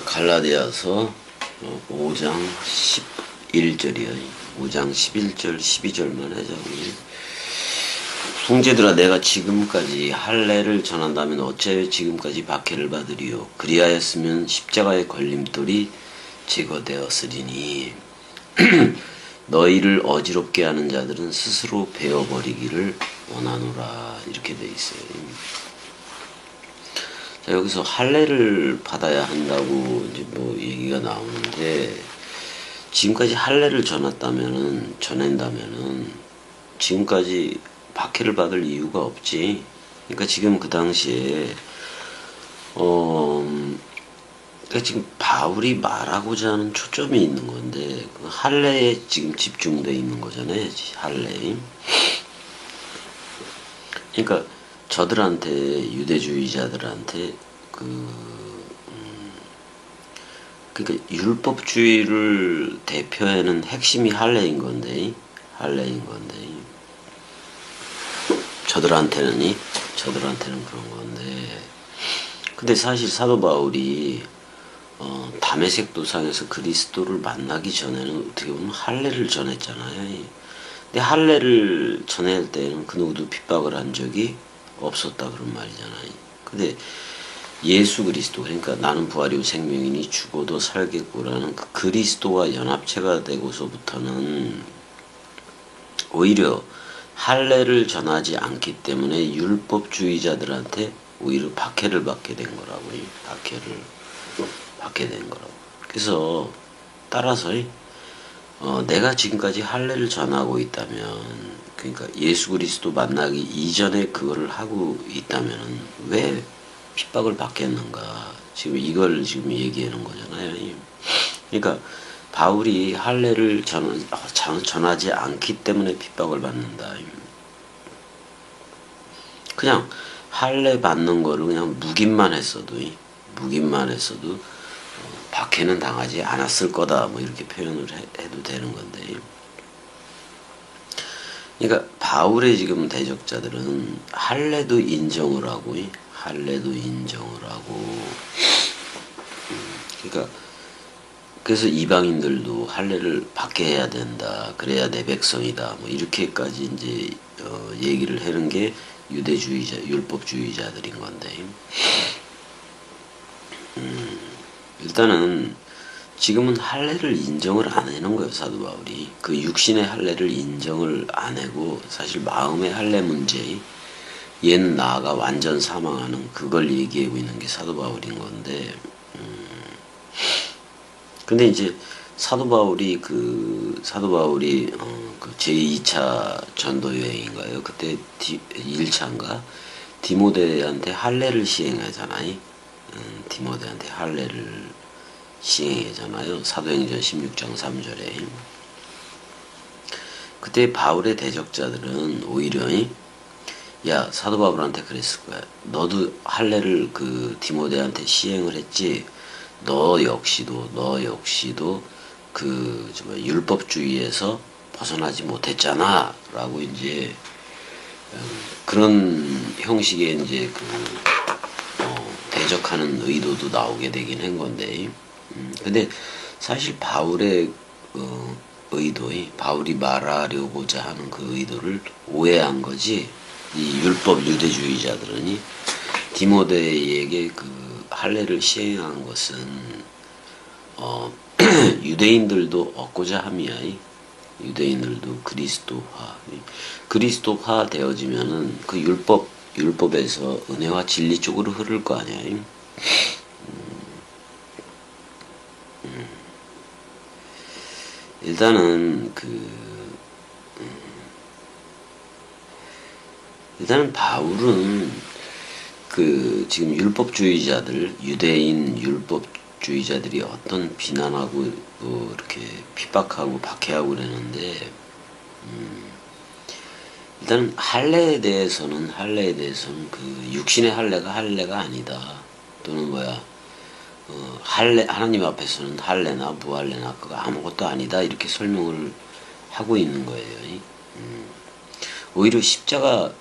갈라디아서 5장 11절이야. 5장 11절 12절만 하자고. 형제들아, 내가 지금까지 할례를 전한다면 어찌하여 지금까지 박해를 받으리요. 그리하였으면 십자가의 걸림돌이 제거되었으리니 너희를 어지럽게 하는 자들은 스스로 베어버리기를 원하노라. 이렇게 돼 있어요. 자, 여기서 할례를 받아야 한다고 이제 뭐 얘기가 나오는데, 지금까지 할례를 전한다면은 지금까지 박해를 받을 이유가 없지. 그러니까 지금 그 당시에 그러니까 지금 바울이 말하고자 하는 초점이 있는 건데, 그 할례에 지금 집중돼 있는 거잖아요. 할례. 그러니까 저들한테, 유대주의자들한테 그러니까 율법주의를 대표하는 핵심이 할례인 건데, 저들한테는 그런 건데, 근데 사실 사도 바울이 다메섹 도상에서 그리스도를 만나기 전에는 어떻게 보면 할례를 전했잖아요. 근데 할례를 전할 때는 그 누구도 핍박을 한 적이 없었다, 그런 말이잖아요. 근데 예수 그리스도, 그러니까 나는 부활이요 생명이니 죽어도 살겠고라는 그 그리스도와 연합체가 되고서부터는 오히려 할례를 전하지 않기 때문에 율법주의자들한테 오히려 박해를 받게 된 거라고요. 박해를 받게 된 거라고. 그래서 따라서 내가 지금까지 할례를 전하고 있다면, 그러니까 예수 그리스도 만나기 이전에 그거를 하고 있다면 왜 핍박을 받겠는가? 지금 이걸 지금 얘기하는 거잖아요. 그러니까 바울이 할례를 전하지 않기 때문에 핍박을 받는다. 그냥 할례 받는 거를 그냥 묵인만 했어도 박해는 당하지 않았을 거다, 뭐 이렇게 표현을 해도 되는 건데. 그러니까 바울의 지금 대적자들은 할례도 인정을 하고, 그러니까 그래서 이방인들도 할례를 받게 해야 된다, 그래야 내 백성이다, 뭐 이렇게까지 이제 얘기를 하는 게 유대주의자, 율법주의자들인 건데, 일단은 지금은 할례를 인정을 안 하는 거예요. 사도 바울이 그 육신의 할례를 인정을 안 하고, 사실 마음의 할례 문제, 옛 나가 완전 사망하는 그걸 얘기하고 있는 게 사도 바울인 건데, 근데 이제 사도 바울이 그 제2차 전도 여행인가요? 그때 1차인가? 디모데한테 할례를 시행하잖아요. 디모데한테 할례를 시행하잖아요. 사도행전 16장 3절에. 그때 바울의 대적자들은 오히려 야, 사도 바울한테 그랬을 거야. 너도 할례를 그 디모데한테 시행을 했지. 너 역시도 그 율법주의에서 벗어나지 못했잖아, 라고 이제 그런 형식의 이제 대적하는 의도도 나오게 되긴 한 건데, 근데 사실 바울의 바울이 말하려고자 하는 그 의도를 오해한 거지. 이 율법 유대주의자들은 디모데에게 그 할례를 시행한 것은 유대인들도 얻고자 함이야. 유대인들도 그리스도화 되어지면은 그 율법에서 은혜와 진리 쪽으로 흐를 거 아니야. 일단은 바울은 지금 유대인 율법주의자들이 어떤 비난하고 뭐 이렇게 핍박하고 박해하고 그러는데, 일단 할례에 대해서는 그 육신의 할례가 아니다, 또는 하나님 앞에서는 할례나 무할례나 그거 아무것도 아니다, 이렇게 설명을 하고 있는 거예요. 오히려 십자가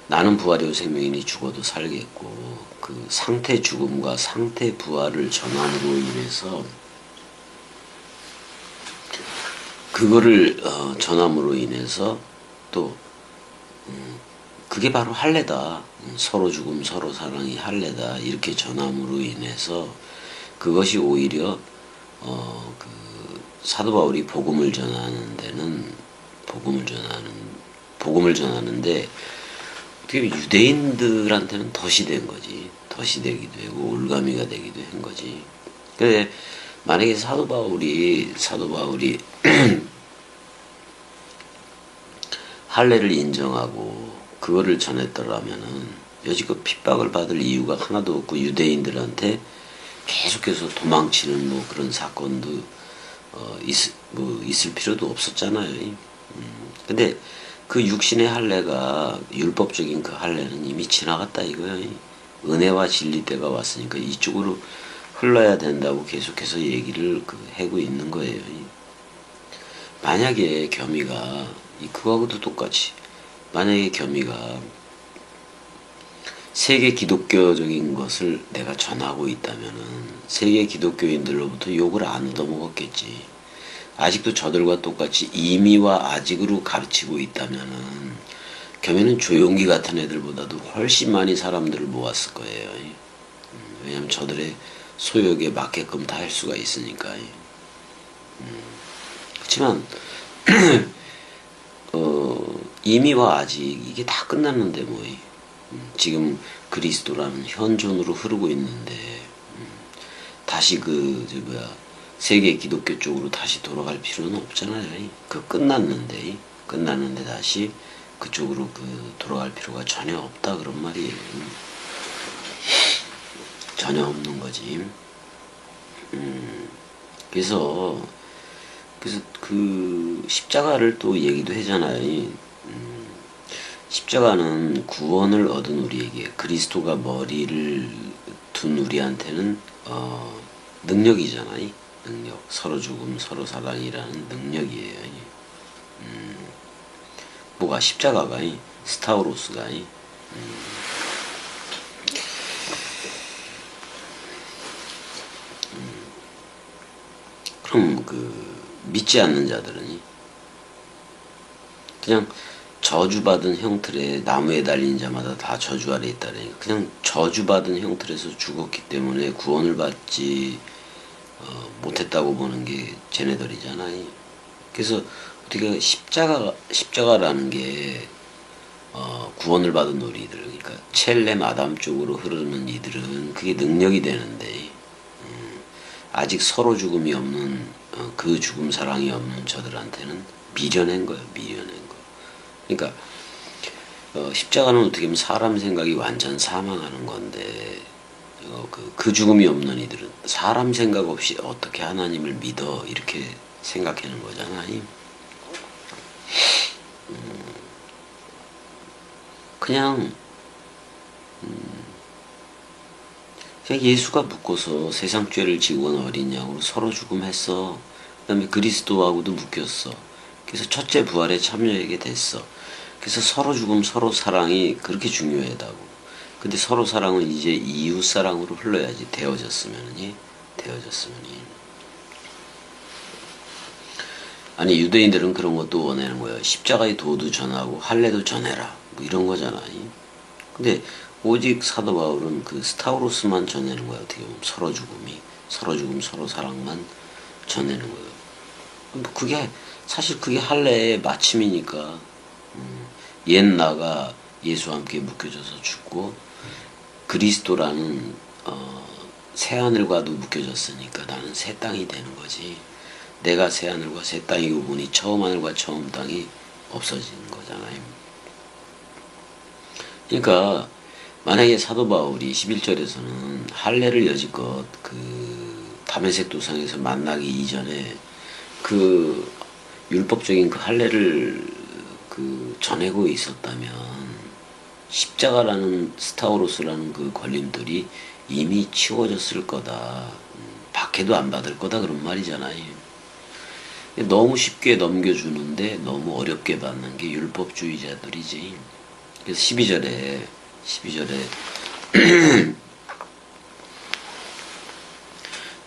나는 부활이요 생명이니 죽어도 살겠고 그 상태 죽음과 상태 부활을 전함으로 인해서 그거를 전함으로 인해서 또 그게 바로 할례다. 서로 죽음 서로 사랑이 할례다. 이렇게 전함으로 인해서 그것이 오히려 그 사도 바울이 복음을 전하는 데는 복음을 전하는데 어떻게 유대인들한테는 덫이 된 거지. 덫이 되기도 하고 올가미가 되기도 한 거지. 근데 만약에 사도 바울이 할례를 인정하고 그거를 전했더라면은 여지껏 핍박을 받을 이유가 하나도 없고 유대인들한테 계속해서 도망치는 뭐 그런 사건도 있을 필요도 없었잖아요. 근데 그 육신의 할례가 율법적인 그 할례는 이미 지나갔다 이거예요. 은혜와 진리 때가 왔으니까 이쪽으로 흘러야 된다고 계속해서 얘기를 하고 있는 거예요. 만약에 겸이가 그거하고도 똑같이 만약에 겸이가 세계 기독교적인 것을 내가 전하고 있다면은 세계 기독교인들로부터 욕을 안 얻어먹었겠지. 아직도 저들과 똑같이 이미와 아직으로 가르치고 있다면은 겸이는 조용기 같은 애들보다도 훨씬 많이 사람들을 모았을 거예요. 왜냐면 저들의 소욕에 맞게끔 다 할 수가 있으니까. 그렇지만 이미와 아직 이게 다 끝났는데 뭐 지금 그리스도라는 현존으로 흐르고 있는데 다시 세계 기독교 쪽으로 다시 돌아갈 필요는 없잖아요. 끝났는데 다시 그쪽으로 돌아갈 필요가 전혀 없다 그런 말이에요. 전혀 없는 거지. 그래서 그 십자가를 또 얘기도 하잖아요. 십자가는 구원을 얻은 우리에게 그리스도가 머리를 둔 우리한테는 능력이잖아요. 능력. 서로 죽음 서로 사랑이라는 능력이에요. 뭐가 십자가가 스타우로스가 그럼 믿지 않는 자들은 그냥 저주받은 형틀에 나무에 달린 자마다 다 저주 아래 있다라니까. 그냥 저주받은 형틀에서 죽었기 때문에 구원을 받지 못했다고 보는 게 쟤네들이잖아요. 그래서 어떻게 십자가라는 게 구원을 받은 우리들, 그러니까 첼렘 아담 쪽으로 흐르는 이들은 그게 능력이 되는데 아직 서로 죽음이 없는 그 죽음 사랑이 없는 저들한테는 미련한 거예요. 미련한 거. 그러니까 십자가는 어떻게 보면 사람 생각이 완전 사망하는 건데 그 죽음이 없는 이들은 사람 생각 없이 어떻게 하나님을 믿어 이렇게 생각하는 거잖아요. 그냥 예수가 묶어서 세상 죄를 지고 온 어린 양으로 서로 죽음했어. 그 다음에 그리스도하고도 묶였어. 그래서 첫째 부활에 참여하게 됐어. 그래서 서로 죽음 서로 사랑이 그렇게 중요하다고. 근데 서로 사랑은 이제 이웃 사랑으로 흘러야지. 되어졌으면이. 아니 유대인들은 그런 것도 원하는 거예요. 십자가의 도도 전하고 할례도 전해라. 뭐 이런 거잖아요. 근데 오직 사도 바울은 그 스타우로스만 전하는 거예요. 어떻게 보면 서로 죽음 서로 사랑만 전하는 거예요. 그게 사실 그게 할례의 마침이니까. 옛 나가 예수와 함께 묶여져서 죽고 그리스도라는 새 하늘과도 묶여졌으니까 나는 새 땅이 되는 거지. 내가 새 하늘과 새 땅이고 보니 처음 하늘과 처음 땅이 없어지는 거잖아요. 그러니까 만약에 사도 바울이 11절에서는 할례를 여지껏 다메섹 도상에서 만나기 이전에 율법적인 할례를 전하고 있었다면 십자가라는 스타우로스라는 그 걸림돌이 이미 치워졌을 거다. 박해도 안 받을 거다 그런 말이잖아요. 너무 쉽게 넘겨주는데 너무 어렵게 받는 게 율법주의자들이지. 그래서 12절에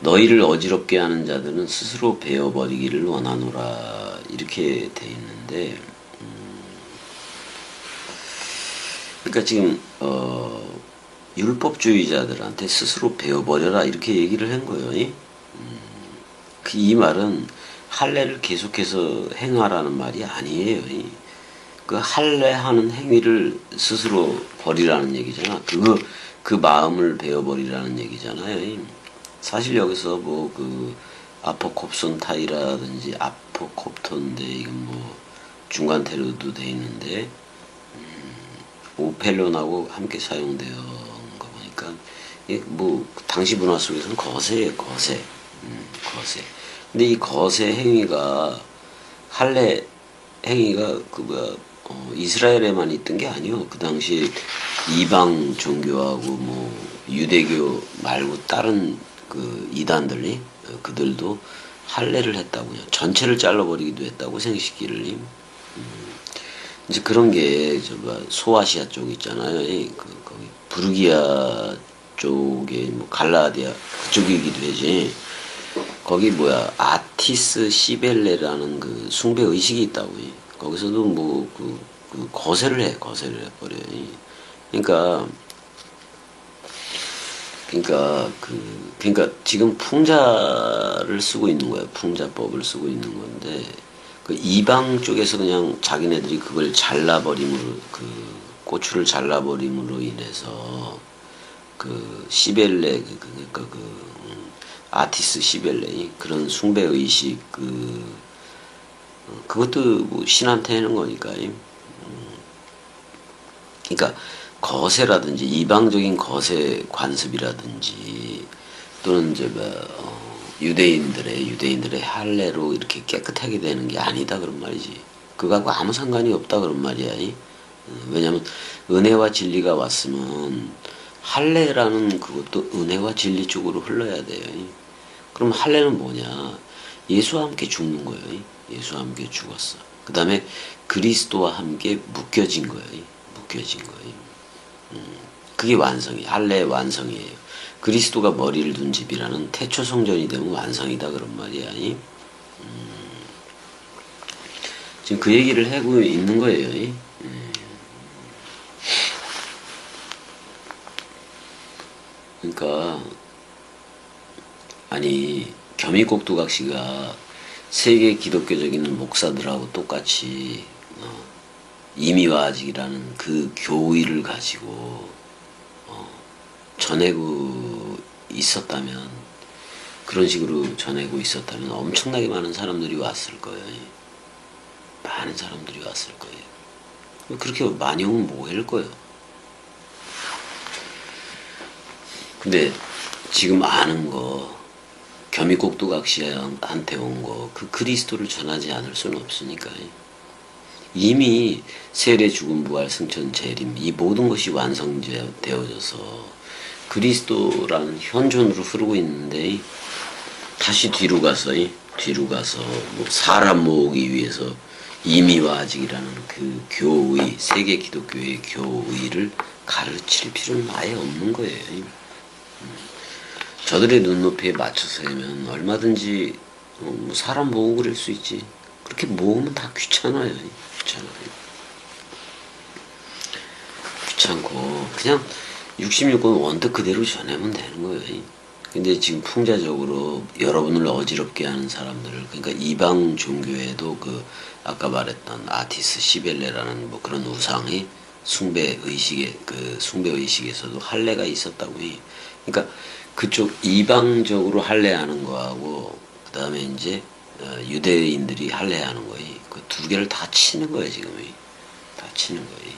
너희를 어지럽게 하는 자들은 스스로 베어버리기를 원하노라 이렇게 돼 있는데, 그러니까 지금 율법주의자들한테 스스로 베어버려라 이렇게 얘기를 한 거예요. 이 말은 할례를 계속해서 행하라는 말이 아니에요. 그 할례하는 행위를 스스로 버리라는 얘기잖아. 그 마음을 베어버리라는 얘기잖아요. 사실 여기서 뭐 그 아포콥손 타이라든지 아포콥톤데 이건 뭐 중간 테르도 돼 있는데 오펠론하고 함께 사용되어 거 보니까 뭐 당시 문화 속에서는 거세예요. 거세. 거세. 근데 이 거세 행위가 할례 행위가 그 뭐야 이스라엘에만 있던 게 아니요. 그 당시 이방 종교하고 뭐 유대교 말고 다른 그 이단들이 그들도 할례를 했다고요. 전체를 잘라버리기도 했다고 생식기를. 이제 그런 게 저 소아시아 쪽 있잖아요. 거기 부르기아 쪽에 뭐 갈라디아 그쪽이기도 하지. 거기 뭐야 아티스 시벨레라는 그 숭배 의식이 있다고. 거기서도 뭐 그 거세를 해버려요. 그러니까 그러니까 지금 풍자를 쓰고 있는 거야. 풍자법을 쓰고 있는 건데 그 이방 쪽에서 그냥 자기네들이 그걸 잘라버림으로 그 고추를 잘라버림으로 인해서 그 시벨레 아티스 시벨레 그런 숭배 의식 그것도 뭐 신한테 하는 거니까. 그러니까 거세라든지 이방적인 거세 관습이라든지 또는 이제 유대인들의 할례로 이렇게 깨끗하게 되는 게 아니다 그런 말이지. 그거하고 아무 상관이 없다 그런 말이야. 왜냐면 은혜와 진리가 왔으면 할례라는 그것도 은혜와 진리 쪽으로 흘러야 돼요. 그럼 할례는 뭐냐? 예수와 함께 죽는 거예요. 예수와 함께 죽었어. 그 다음에 그리스도와 함께 묶여진 거예요. 묶여진 거예요. 그게 완성이 할례의 완성이에요. 그리스도가 머리를 둔 집이라는 태초 성전이 되면 완성이다 그런 말이야. 지금 그 얘기를 하고 있는 거예요. 그러니까 아니 겸이곡두각시가 세계 기독교적인 목사들하고 똑같이 이미와 아직이라는 그 교의를 가지고 전하고 있었다면 그런 식으로 전하고 있었다면 엄청나게 많은 사람들이 왔을 거예요. 많은 사람들이 왔을 거예요. 그렇게 많이 오면 뭐 할 거예요. 근데 지금 아는 거 겸이곡두각시한테 온 거 그 그리스도를 전하지 않을 수는 없으니까. 이미 세례 죽음 부활 승천 재림 이 모든 것이 완성되어져서 그리스도라는 현존으로 흐르고 있는데 다시 뒤로 가서 뭐 사람 모으기 위해서 이미와 아직이라는 그 교의 세계 기독교의 교의를 가르칠 필요는 아예 없는 거예요. 저들의 눈높이에 맞춰서 하면 얼마든지 뭐 사람 모으고 그럴 수 있지. 그렇게 모으면 다 귀찮아요. 귀찮고 그냥 66권 원뜻 그대로 전하면 되는 거예요. 근데 지금 풍자적으로 여러분을 어지럽게 하는 사람들을 그러니까 이방 종교에도 그 아까 말했던 아티스 시벨레라는 뭐 그런 우상이 숭배 의식에서도 할례가 있었다고 해. 그러니까 그쪽 이방적으로 할례하는 거하고 그 다음에 이제 유대인들이 할례하는 거예요. 그 두 개를 다 치는 거예요 지금. 다 치는 거예요.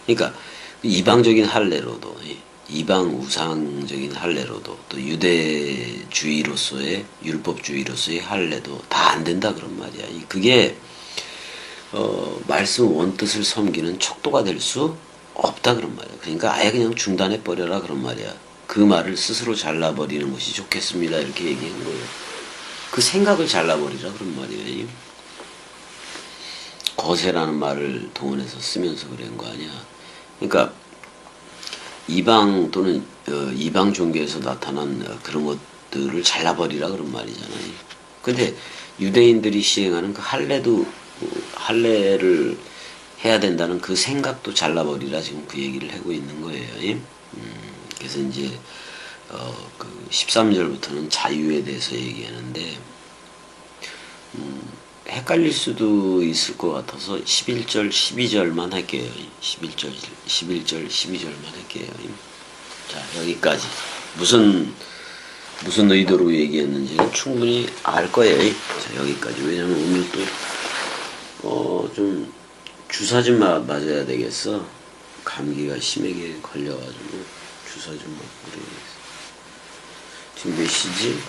그러니까 이방적인 할례로도 이방 우상적인 할례로도 또 유대주의로서의 율법주의로서의 할례도 다 안 된다 그런 말이야. 그게 말씀 원뜻을 섬기는 척도가 될 수 없다 그런 말이야. 그러니까 아예 그냥 중단해 버려라 그런 말이야. 그 말을 스스로 잘라버리는 것이 좋겠습니다 이렇게 얘기한 거예요. 그 생각을 잘라버리라 그런 말이에요. 거세라는 말을 동원해서 쓰면서 그런 거 아니야. 그러니까 이방 또는 이방 종교에서 나타난 그런 것들을 잘라버리라 그런 말이잖아요. 근데 유대인들이 시행하는 그 할례도 할례를 해야 된다는 그 생각도 잘라버리라 지금 그 얘기를 하고 있는 거예요. 그래서 이제 그 13절부터는 자유에 대해서 얘기하는데 헷갈릴 수도 있을 것 같아서 11절, 12절만 할게요. 11절, 12절만 할게요. 자, 여기까지. 무슨 의도로 얘기했는지는 충분히 알 거예요. 자, 여기까지. 왜냐면 오늘 또, 좀, 주사 좀 맞아야 되겠어. 감기가 심하게 걸려가지고, 주사 좀 맞고 그래야겠어. 지금 몇 시지?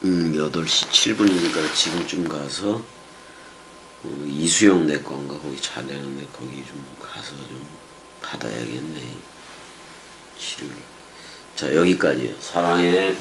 8시 7분이니까 지금쯤 가서, 이수영 내과인가 거기 자네는데 거기 좀 가서 좀 받아야겠네. 치료를. 자, 여기까지요. 사랑해.